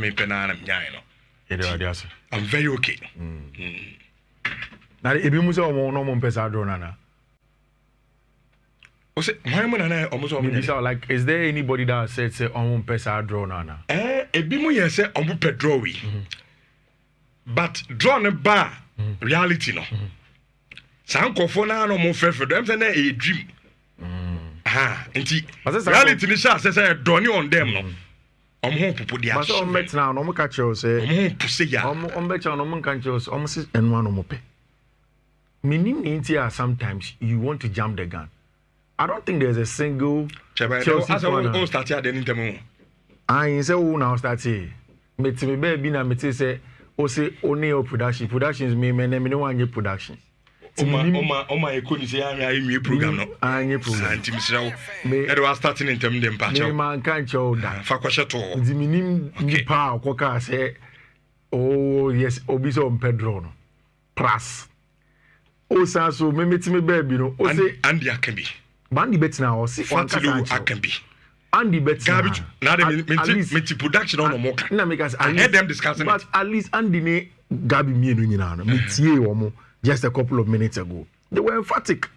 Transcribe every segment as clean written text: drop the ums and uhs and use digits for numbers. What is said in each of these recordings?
me penana nyai no. I'm very okay. Now if you must have no pesa draw nana. Like, is there anybody that said say on pesa draw nana? Ebimu yes say on draw we. But draw na bar reality no. Sankofo na no mo fefe dem say na a dream. Nti reality ni sha say doni on them no. Ho pupu dia. But on bet now no mo catch you say. Ho say ya. On bet now no mo catch you say say enwa no mo pe. Minim nti sometimes you want to jump the gun. I don't think there's a single Chelsea fan. Start here then interview. I say who now start here. Me baby na me say o say only your productions me no wan production. Oma ekoni say anwi program no. Anwi program. Anti misrawo. Me e was starting in term dem pa chaw. Me man kan chaw da. Fa kwahye to. Di minim nipa akoka say oh yes obi so Pedro no. Pras. O sa so me metimi baby no. O say Andy Akambi. Bandi bet now or see Fatilu Akambi. Andy bet garbage. Now they me production on moka. Na make us I heard them discussing but at least Andy ne Gabi me no nyina no. Me tie omo just a couple of minutes ago. They were emphatic.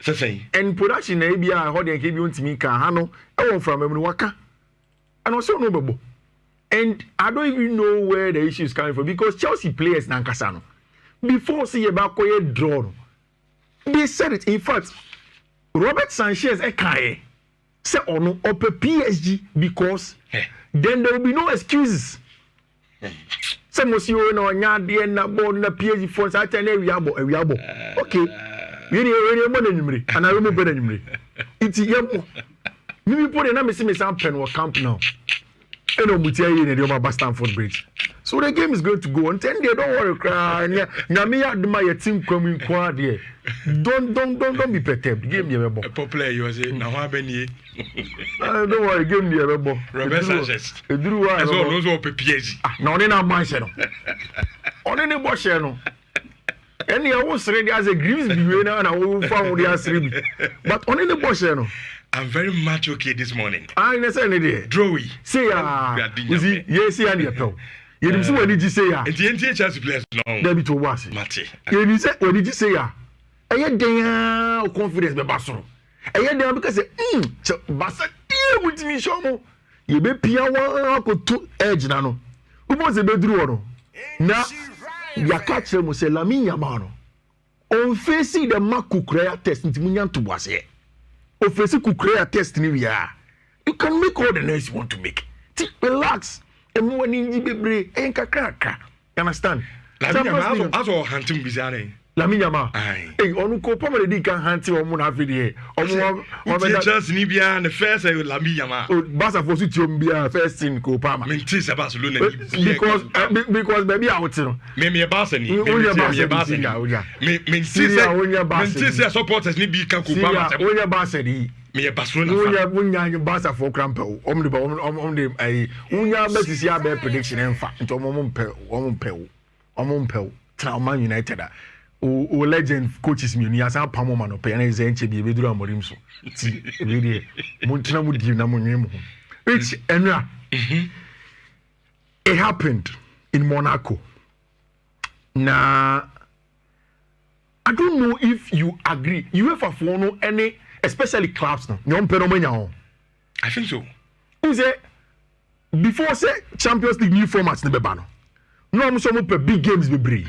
Say. And production na bia how dey kebi ontimi ka ha no. E won from em waka. And also no bebo. And I don't even know where the issue is coming from because Chelsea players na nkasa no. Before see about koye draw no. They said it in fact Robert Sanchez ekaye say ono ope PSG because then there will be no excuses. Say monsieur na onya de na board na PSG for say na ewiabo. Okay. We mo na nyumre ana we mo be na nyumre. Iti yemo. Me put na me see me sam pen wo camp now. Eno mutia yi na de Stamford Bridge. So the game is going to go on 10 days. Don't worry, cry. Nyame aduma your team coming kwa there. Don't be perturbed. Game the ebo. Popular you say na ho abeni. Don't worry, game the ebo. Robert Sanchez. Eduru wa. As well those who PSG. Na oni na man she no. Oni ni bo she no. Any I was ready as a Grimsby we na wo fa wo dia sire bi. But oni ni bo she no. I'm very much okay this morning. I say ni there. Drawy. Say ya. Yes, see and your you didn't see what did you say ya? The Chelsea players no. There be to was. Mate. You didn't say what did you say ya? Aye dey confidence be baso. Aye dey because say basa dey with me show mo. You be pia wa ko to edge na no. Ubo se be duru no. Na ya catch them say Lamine Yamal no. On face the Makukrea test nti munya to was here. On face Kukrea test ni we are. You can make all the noise you want to make. Relax. And when you be ain't kakaka. You understand? Lamine Yamal as all hunting bizarre. Lamine Yamal. Hey, on ko pa me di kan hunting o mo na afidi e. O me Chelsea ni bia na first Lamine Yamal. Barca for City bia first team ko pa ma. Me tis Barcelona because baby out no. Me Barca ni. Me Barca ni. Me tis supporters ni bi kan ko pa ma. Onya Barca ni. Me Barcelona. Unya Barca for crampo. Omde ai unya betisi abe prediction enfa. Nto omo mpɛ Man United o legend coaches me ni asa pamo ma no pe na ze nche bi beduru amorim so. Ti really mo ntina mo di na mo nwem ho. Which enra. It happened in Monaco. Now I don't know if you agree. UEFA for no any especially clubs now. I think so. Who say before say Champions League new formats ne beba no. No am so mo pe big games be brave.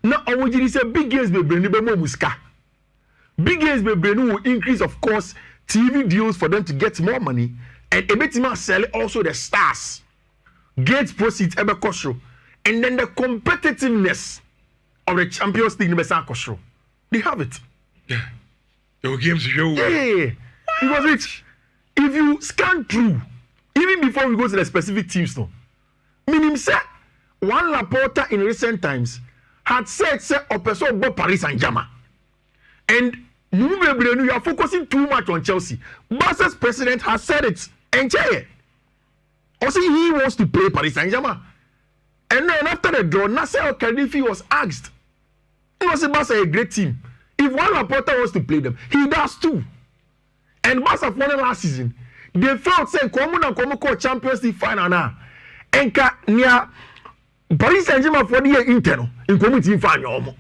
Now I want you to say big games be brave ne be mo muska. Big games be brave will increase of course TV deals for them to get more money and a bit more sell also the stars. Gate proceeds ebe kosho and then the competitiveness of the Champions League ne be sa kosho. They have it. Yeah. Your games show. Yeah. Because which, if you scan through, even before we go to the specific teams, no, meaning say one reporter in recent times had said say Opeso about Paris Saint-Germain, and you are focusing too much on Chelsea. Barca's president has said it, and also he wants to play Paris Saint-Germain, and then after the draw, Nasser Al-Khelaifi was asked, "You know, Barca a great team. If one reporter wants to play them, he does too." And Barca won last season. They felt say, "Come call Champions League final now." enka near Paris Saint-Germain for the internal in community fan.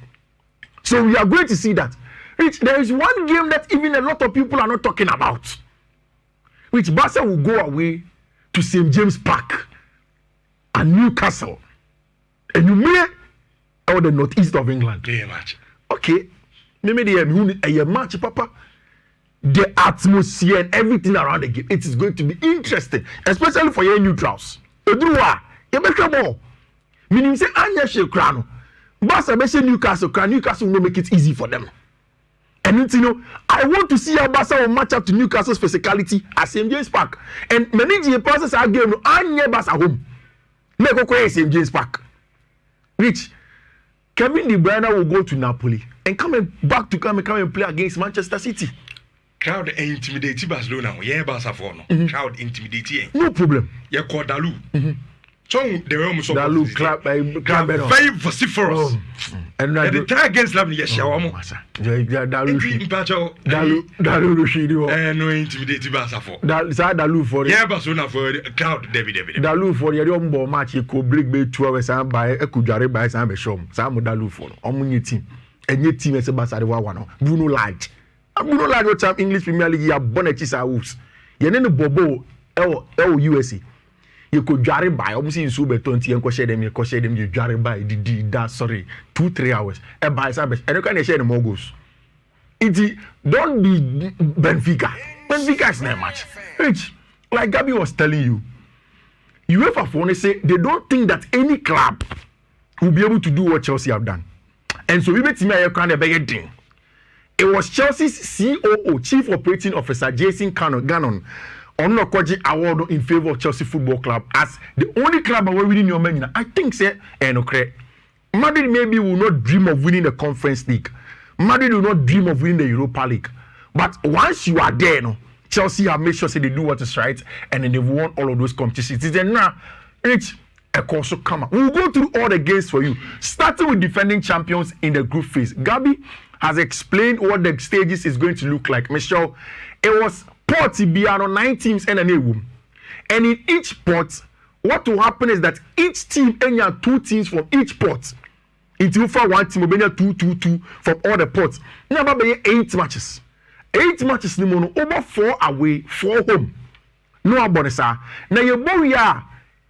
So we are going to see that. Which there is one game that even a lot of people are not talking about. Which Barca will go away to St. James Park and Newcastle. And you may or the northeast of England. Yeah, match. Okay. Maybe a match, Papa. The atmosphere and everything around the game. It is going to be interesting. Especially for your neutrals. Edua, you make a more. Meaning say Anya Shekrano. Barca may say Newcastle will make it easy for them. And you know, I want to see how Barca will match up to Newcastle's physicality at St. James Park. And many passes are game no Anya Barca home. Make go St. James Park. Which Kevin De Bruyne will go to Napoli and come and play against Manchester City. Crowd intimidate Barcelona. Yeah, Barca for no. Crowd intimidate. No problem. Yeah, called Dalu. So the realm so Dalu club very vociferous. And the try against Labni Yeshawa. Dalu Rushido. And no intimidate Barca for. Dalu for yeah, Barcelona for the crowd. David. Dalu for your own ball match. You could break by 2 hours and by a Kujare by some shom. Some Dalu for your team. And your team is a Barca one. Bruno Lage. Bruno Lage will champ English Premier League. You Bonnet's house. You know Bobo USA. You could jarry by almost in Super 20 and question them, you jarry by that 2-3 hours. And by Sabbath, and you can share the mogos. Don't be Benfica. Benfica is not much. Which, like Gabby was telling you, UEFA for say they don't think that any club will be able to do what Chelsea have done. And so we bet me a kind of big thing. It was Chelsea's COO, Chief Operating Officer, Jason Gannon. Onokoji award in favor of Chelsea Football Club as the only club away winning your menu. I think say Madrid maybe will not dream of winning the Conference League. Madrid will not dream of winning the Europa League. But once you are there, Chelsea have made sure say they do what is right and then they've won all of those competitions. Then now, Rich, a course will come. We'll go through all the games for you, starting with defending champions in the group phase. Gabi has explained what the stages is going to look like. Michelle, it was pot be on 9 teams and a room. And in each pot, what will happen is that each team and 2 teams from each pot. It will for 1 team, will 2 from all the pots. Now, be 8 matches. 8 matches, over 4 away, 4 home. No abonesa. Now, you boy,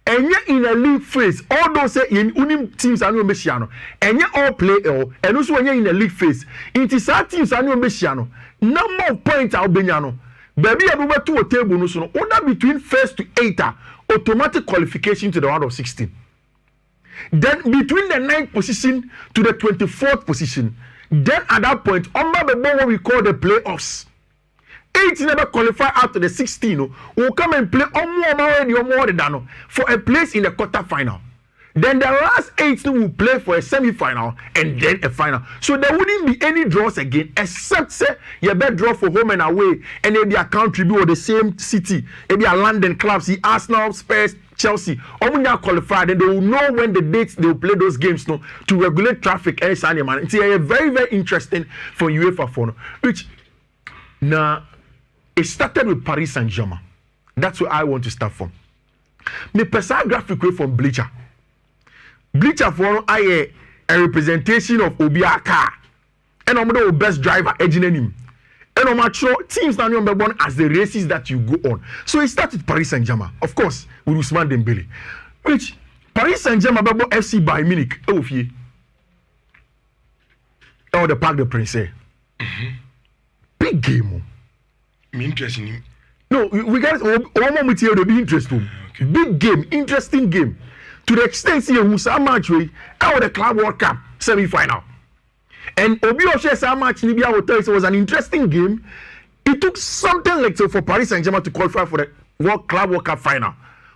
and yet in a league phase, all those say in unim teams are no messiano, and yet all play and also when you're in a league phase, it is our teams are no messiano. Number of points are Benyano. Baby, I go to a table no so order between 1st to 8th, automatic qualification to the round of 16. Then between the 9th position to the 24th position, then at that point, under the what we call the playoffs. 8 never qualify out to the 16. Will come and play more than for a place in the quarter-final. Then the last 8 will play for a semi-final and then a final. So there wouldn't be any draws again, except say you better draw for home and away, and maybe a country or the same city, maybe a London clubs, the Arsenal, Spurs, Chelsea. Omunya qualified, and they will know when the dates they will play those games to regulate traffic. It's very, very interesting for UEFA for which now. It started with Paris Saint-Germain. That's where I want to start from. The personal graphic way from Bleacher. Bleacher for a representation of Obiaka. And I'm the best driver, edging him. And I'm sure teams now number 1 as the races that you go on. So it started with Paris Saint-Germain, of course, with Ousmane Dembele. Which Paris Saint-Germain FC by Munich. Oh, the Parc des Princes. Big game. Interesting. No, we guys one more material to be interesting. Okay. Big game, interesting game. To the extent here, who's a match way out the Club World Cup semi-final. And Obi Oshe match Libya Hotel was an interesting game. It took something like so for Paris Saint-Germain to qualify for the Club World Cup final.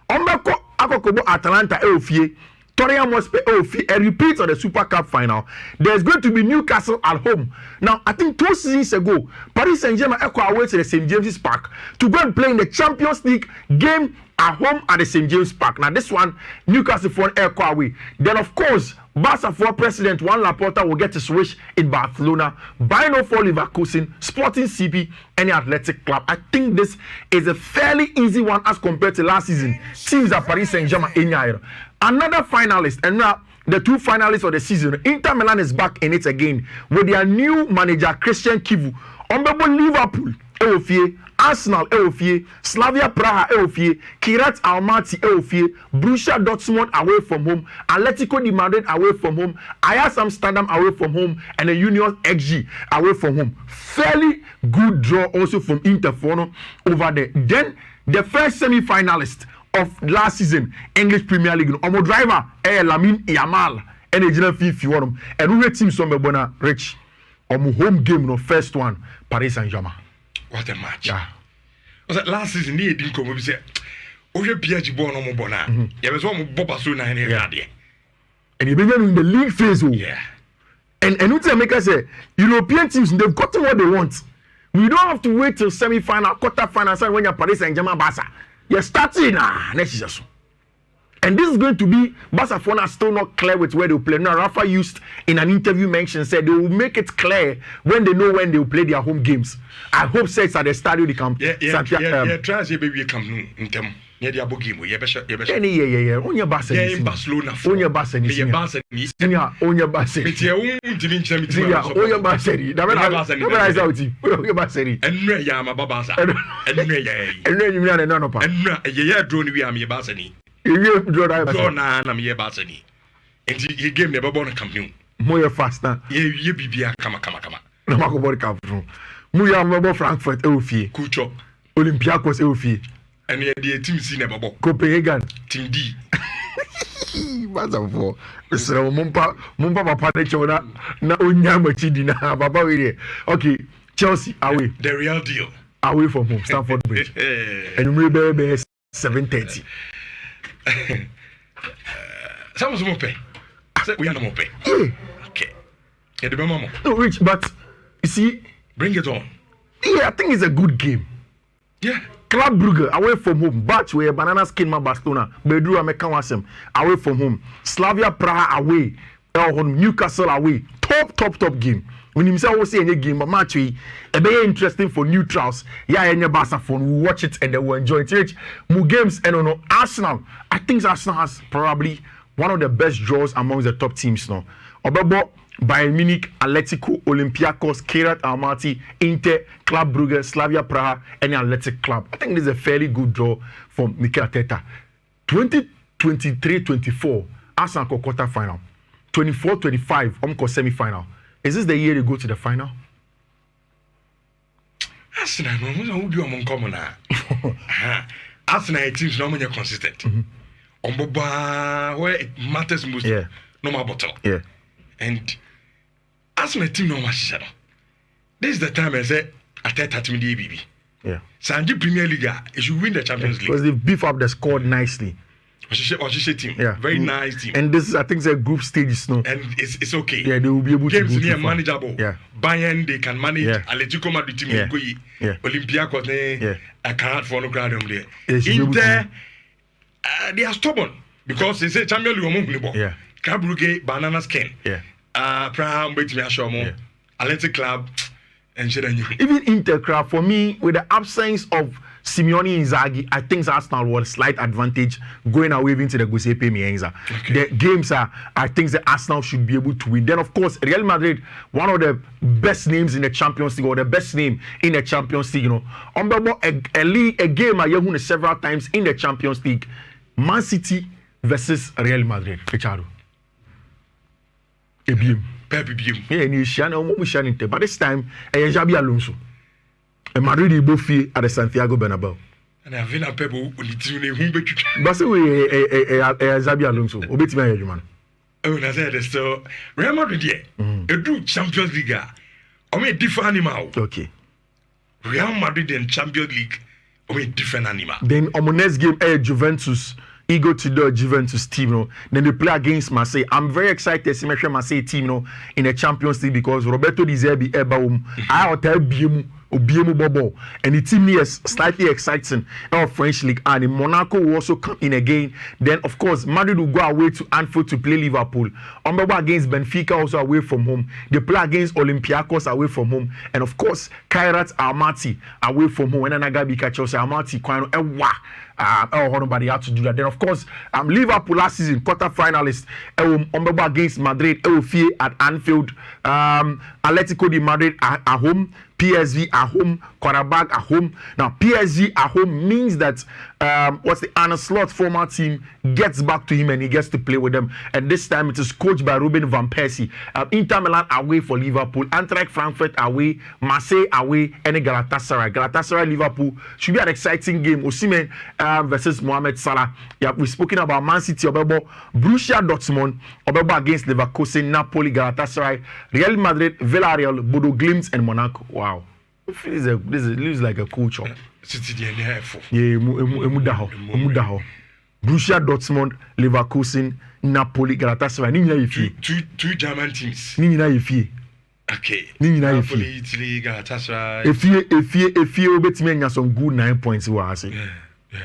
Ombako Akokobo Atalanta Eofie. Tottenham Hotspur a repeat of the Super Cup final. There's going to be Newcastle at home. Now, I think 2 seasons ago, Paris Saint-Germain echo away to the St. James's Park to go and play in the Champions League game at home at the St. James Park. Now this one, Newcastle for an air away. Then of course, Barca for president Juan Laporta will get his wish in Barcelona. Bayern for Leverkusen, Sporting CP, any athletic club. I think this is a fairly easy one as compared to last season. Teams at Paris Saint-Germain. Another finalist, and now the two finalists of the season, Inter Milan is back in it again with their new manager Christian Kivu. Ombebo Liverpool, Eofie, Arsenal, Eofie, Slavia Praha, Eofie, Kirat Almaty, Eofie, Borussia Dortmund away from home, Atletico de Madrid away from home, Ajax Amsterdam away from home, and the Union XG away from home. Fairly good draw also from Inter over there. Then the first semi-finalist of last season, English Premier League, Omo driver, Lamine Yamal, and the general Fiifi-Manfred, and we team some Bona Rich. Omo home game, no first one, Paris Saint-Germain. What a match! Yeah. Was that last season? He didn't come. We say, "Oh, you PhD born on Bona." Yeah, was one Boba Suna and and he began in the league phase. Yeah. And what America say, European teams they've gotten what they want. We don't have to wait till semi-final, quarter-final, when you're Paris Saint-Germain, Barca. You're starting next season. And this is going to be Barcelona still not clear with where they'll play. Now, Rafa used in an interview said they will make it clear when they know when they'll play their home games. I hope says at the Stadio de Camp. Try to baby come in them. Yeah, the Abu game. Yeah. On your Barca. Yeah, in Barcelona. On your Barca. Yeah, Barca. Yeah, on your Barca. It's your own dimension. Yeah, on your Barca. That's out. On your Barca. And no, yeah, my Babasa. And then you are none of us. And yeah, drone we are me Barca. You draw I'm here, Barca. And he gave me a bonnet company. More faster. You be come. No matter what come from. Muya Mabo Frankfurt, Eofie. Kucho. Olympiacos, Eofie. And the team seen a bubble. Copenhagen. Team D. Mother for so Mumpa Papa Chona na Unyama Chidina Baba. Okay, Chelsea away. The real deal. Away from home, Stamford Bridge. And Maybe 7:30. Someone's more pay. We are no more pay. Okay. Yeah, the mama. No, Rich, but you see, bring it on. Yeah, I think it's a good game. Yeah. Club Brugge away from home. Batch where Banana Skin Ma Barcelona. Bedru Amekanwasem away from home. Slavia Praha away. Newcastle away. Top game. When himself will say any game, but match we a very interesting for neutrals. Yeah, any Barca phone will watch it and they will enjoy it. More games and on Arsenal. I think Arsenal has probably one of the best draws among the top teams now. Obebo, Bayern Munich, Atletico, Olympiacos, Kirat Almaty, Inter, Club Brugge, Slavia Praha, and Athletic Club. I think this is a fairly good draw from Mikel Arteta. 2023-24, Arsenal go quarter final. 24-25, semi-final. Is this the year they go to the final? Arsenal, who do you common now? Arsenal teams normally are consistent. Where it matters most, no more bottle. Yeah. And Arsenal team no much. This is the time I say Arteta to me the ABB. Yeah. Sanji Premier League, you should win the Champions League. Because they beef up the squad nicely. Oshishe team. Yeah. Very nice team. And this is, I think, a group stage, no? And it's okay. Yeah, they will be able games to near manageable. Yeah. Bayern, they can manage. Yeah. Atletico Madrid team go yeah. Olympiacos, I can't follow ground there. Inter, they are stubborn because they say Champions League. Yeah. Club Brugge, Banana Skin. Yeah. Praha, Athletic Club, and even Inter Club, for me, with the absence of Simeone Inzaghi, I think Arsenal was a slight advantage going away into the Giuseppe Meazza. The games I think the Arsenal should be able to win. Then, of course, Real Madrid, one of the best names in the Champions League, or the best name in the Champions League, a game I have several times in the Champions League. Man City versus Real Madrid. Richard. But this time, Xabi Alonso. And Madrid is both at the Santiago Bernabeu. And I've been a pebble with the but so we Xabi Alonso. Obey me, man. Oh, I said so. Real Madrid, a true Champions League. I mean, different animal. Okay. Real Madrid and Champions League. I mean, different animal. Then on the next game, Juventus. He go to the Juventus team, Then they play against Marseille. I'm very excited to see Marseille team, in the Champions League because Roberto Di Zerbi, I will tell you. Obiemu Bobo, and the team is slightly exciting. Our French league, and in Monaco will also come in again. Then, of course, Madrid will go away to Anfield to play Liverpool. Umbaba against Benfica also away from home. They play against Olympiacos away from home, and of course, Kairat Almaty away from home. And then Agabika Chelsea Almaty Kwano Ewa. Nobody had to do that. Then, of course, Liverpool last season quarter finalist. Umbaba against Madrid. Fie at Anfield. Atletico de Madrid at home. PSV at home, Qarabag at home. Now, PSV at home means that what's the Arne Slot former team gets back to him and he gets to play with them. And this time it is coached by Ruben van Persie. Inter Milan away for Liverpool, Eintracht Frankfurt away, Marseille away, and Galatasaray. Galatasaray Liverpool should be an exciting game. Osimhen versus Mohamed Salah. Yeah, we've spoken about Man City, Obebo, Borussia Dortmund, Obebo against Leverkusen, Napoli, Galatasaray, Real Madrid, Villarreal, Bodo Glimt, and Monaco. Wow. This looks like a cool chop. Yeah, Emudaho. Borussia Dortmund, Leverkusen, Napoli, Galatasaray. Two German teams. Okay. Napoli, Italy, Galatasaray. If you bet some good 9 points,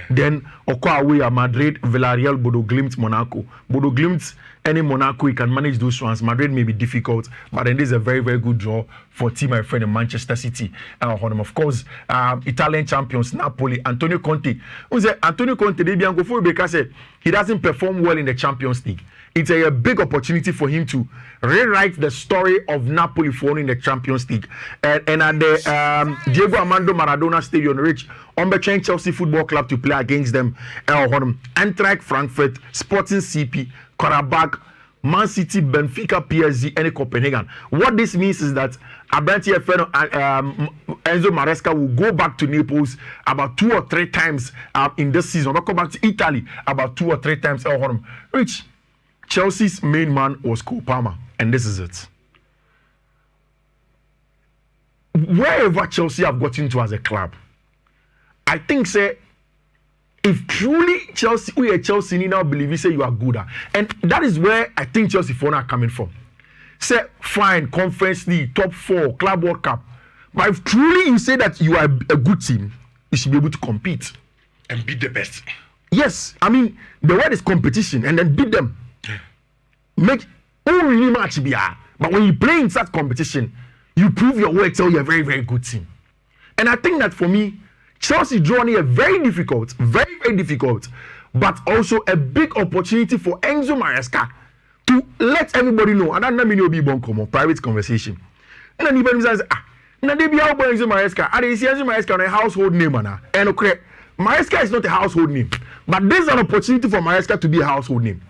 then Oko away at Madrid, Villarreal, Bodo Glimt, Monaco. Bodo Glimt, any Monaco, you can manage those ones. Madrid may be difficult, but then this is a very, very good draw for team, my friend, in Manchester City. Of course, Italian champions, Napoli, Antonio Conte. Antonio Conte, go for because he doesn't perform well in the Champions League. It's a big opportunity for him to rewrite the story of Napoli for winning the Champions League. And at the Diego Armando Maradona Stadium, Rich, on the Chelsea Football Club to play against them. Eintracht Frankfurt, Sporting CP, Qarabag, Man City, Benfica, PSG, and Copenhagen. What this means is that Abranti Enzo Maresca will go back to Naples about 2 or 3 times in this season. We'll go back to Italy about 2 or 3 times. Rich, Chelsea's main man was Cole Palmer, and this is it. Wherever Chelsea have gotten to as a club, I think, say, if truly Chelsea now believe you say you are good, and that is where I think Chelsea for now coming from. Say, fine, Conference League, top 4, Club World Cup, but if truly you say that you are a good team, you should be able to compete and beat the best. Yes, I mean the word is competition, and then beat them. Make really much be but when you play in such competition, you prove your worth, so you're a very, very good team. And I think that for me, Chelsea drawing a very, very difficult, but also a big opportunity for Enzo Maresca to let everybody know. And that mean be bon private conversation. And then even says, now they be out by Enzo Maresca. And they see Enzo Maresca on a household name, and okay, Maresca is not a household name, but there's an opportunity for Maresca to be a household name.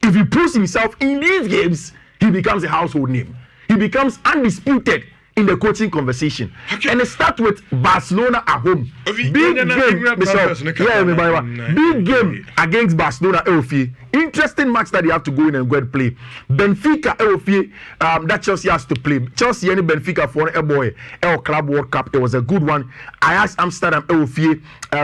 If he proves himself in these games, he becomes a household name. He becomes undisputed in the coaching conversation. Okay. And it starts with Barcelona at home. Big game against Barcelona. Interesting match that they have to go in and go and play. Benfica, that Chelsea has to play. Chelsea and Benfica for a boy. Club World Cup. It was a good one. Ajax Amsterdam,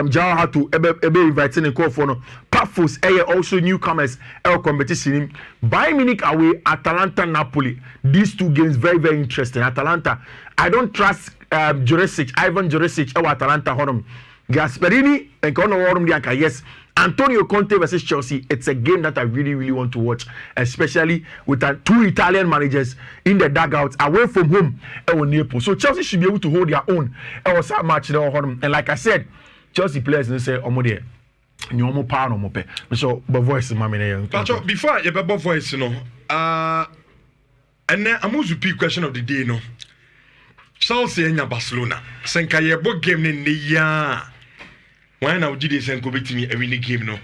Jao had to inviting and call for Pafos, also newcomers, competition. Bayern Munich away, Atalanta, Napoli. These 2 games very, very interesting. Atalanta, I don't trust Ivan Jurisic, Atalanta, Gasperini, and Kono, yes. Antonio Conte versus Chelsea, it's a game that I really, really want to watch, especially with 2 Italian managers in the dugouts away from home. So Chelsea should be able to hold their own. It was that match, and like I said, Chelsea players they say, Nyomo power no mope. So, but voice mama. But before you be voice, and then I'm going to pick question of the day, no. Chelsea and Barcelona. Senka ye bo game ne ya. Why now did they send go back to me every game no?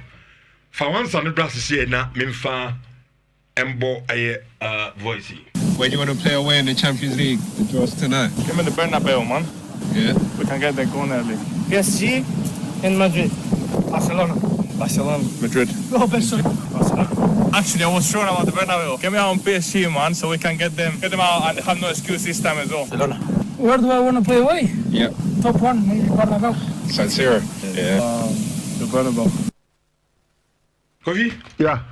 For once on the brass say na memfa embo aye voice. When you want to play away in the Champions League, the draws tonight. Give me the Bernabeu, man. Yeah. We can get that going early. PSG in Madrid. Barcelona. Madrid. Oh, Barcelona. Actually, I was sure about the Bernabeu. Get me out on PSG, man, so we can get them out and have no excuse this time as well. Barcelona. Where do I want to play away? Yeah. Top 1, maybe Bernabeu. San Siro. Yeah. The Bernabeu. Kofi? Yeah.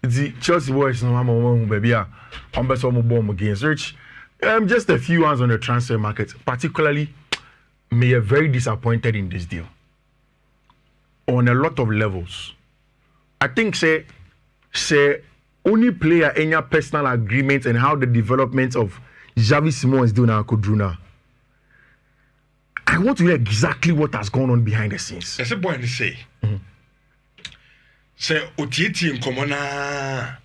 It's the Chelsea boys, no, I'm baby. I'm best on my bomb against Rich. Just a few ones on the transfer market, particularly me are very disappointed in this deal on a lot of levels. I think say only player any personal agreement and how the development of Xavi Simons is doing now could do now. I want to hear exactly what has gone on behind the scenes. That's a boy and say. Say Otieti in Komona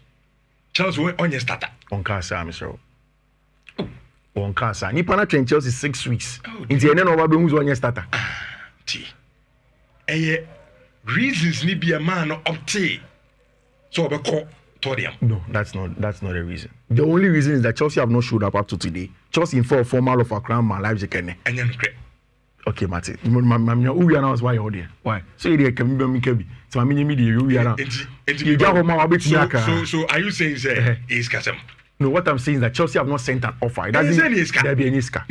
Charles we on your starter. On Casa, Mr. On Casa. Ni pana train Chelsea 6 weeks. In the end of who's on your starter. Reasons ni be a man up to so be call Torium. No, that's not a reason. The only reason is that Chelsea have not showed up to today. Chelsea in for formal of a crown man lives again. And then okay, Mate. Who we announce why you're there? Why? So you can be Kebi. So I mean, we are. So are you saying say is Kasem? No, what I'm saying is that Chelsea have not sent an offer. It doesn't there be any ska.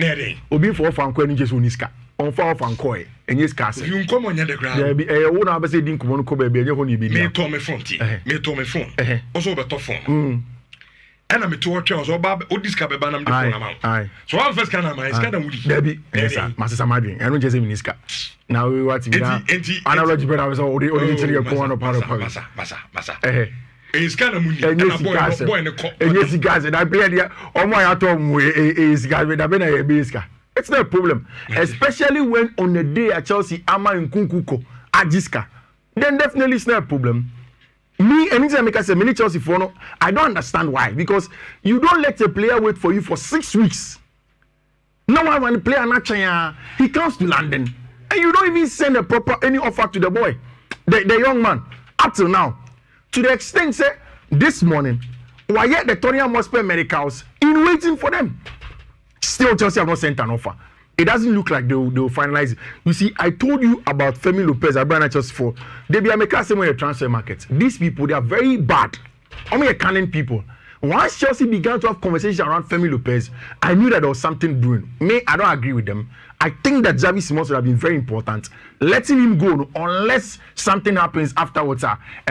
Obi for offer and just uniska. On for offer and koi. And yes, Castle. You come on the ground. There be a one of us saying Kumono Kobe be your honey be. Me to me phone. Me to me phone. Also be to phone. And I'm to watch or Bob or this cabin the phone amount. So I'm first can I scan them with Debbie, Master Madrid. I don't just even niska. Now we watch analogy, but I was already tell you one of Massa. It's kind of money. And yes, guys, and I play there. Oh my atom is guys with a better. It's not a problem, especially when on the day at Chelsea, Ama and Kunkuko, Ajiska. Then definitely it's not a problem. Me, anytime I say many Chelsea for no, I don't understand why. Because you don't let a player wait for you for 6 weeks. No one when the player not he comes to London, and you don't even send a proper any offer to the boy, the young man, up till now. To the extent say this morning, why yet the Tottenham Hotspur medicals in waiting for them. Still, Chelsea have not sent an offer. It doesn't look like they'll finalize it. You see, I told you about Femi Lopez. I brought Chelsea for. They be making same way the transfer market. These people, they are very bad. Only a cunning people. Once Chelsea began to have conversations around Femi Lopez, I knew that there was something brewing. Me, I don't agree with them. I think that Xavi Simons would have been very important. Letting him go, unless something happens afterwards,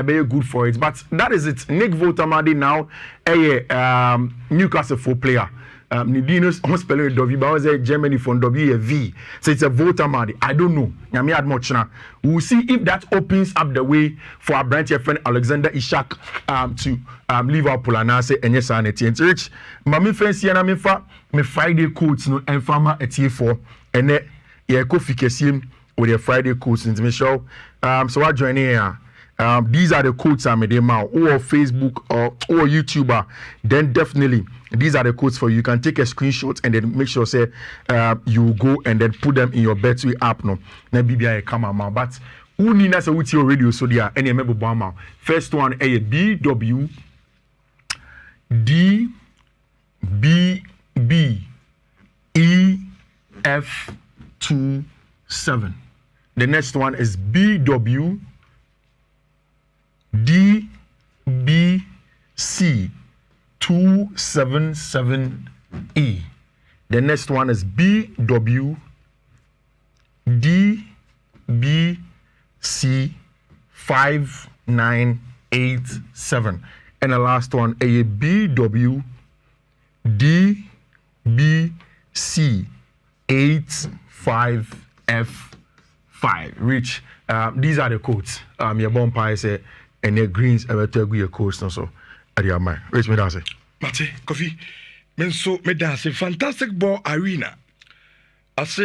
be good for it. But that is it. Nick Voltamadi now, a Newcastle 4 player. Nidinos on spelling W, but was a Germany from WV. So it's a Voltamadi. I don't know. Yami had much now. We'll see if that opens up the way for our branch friend Alexander Ishak to Liverpool and I say and yes, and it's rich. Mami fancy and I'm me Friday coats no and farmer at T4 and then yeah, coffee kesim with your Friday coats into me show. So I join here. These are the codes I made out or Facebook or YouTuber. Then definitely these are the codes for you. You can take a screenshot and then make sure say you go and then put them in your Betway app. No, then BBI come out. But who need us with your radio so there any member bomb. First one a BW D B B E F 27. The next one is BW DBC 277E. The next one is BW DBC 5987. And the last one a BW DBC 85F5. Rich. These are the codes. Your bumpire say and the greens ever tell you a coast so at your mind. Rich me that's it. Mate, coffee. Men so me that's a fantastic ball arena. I say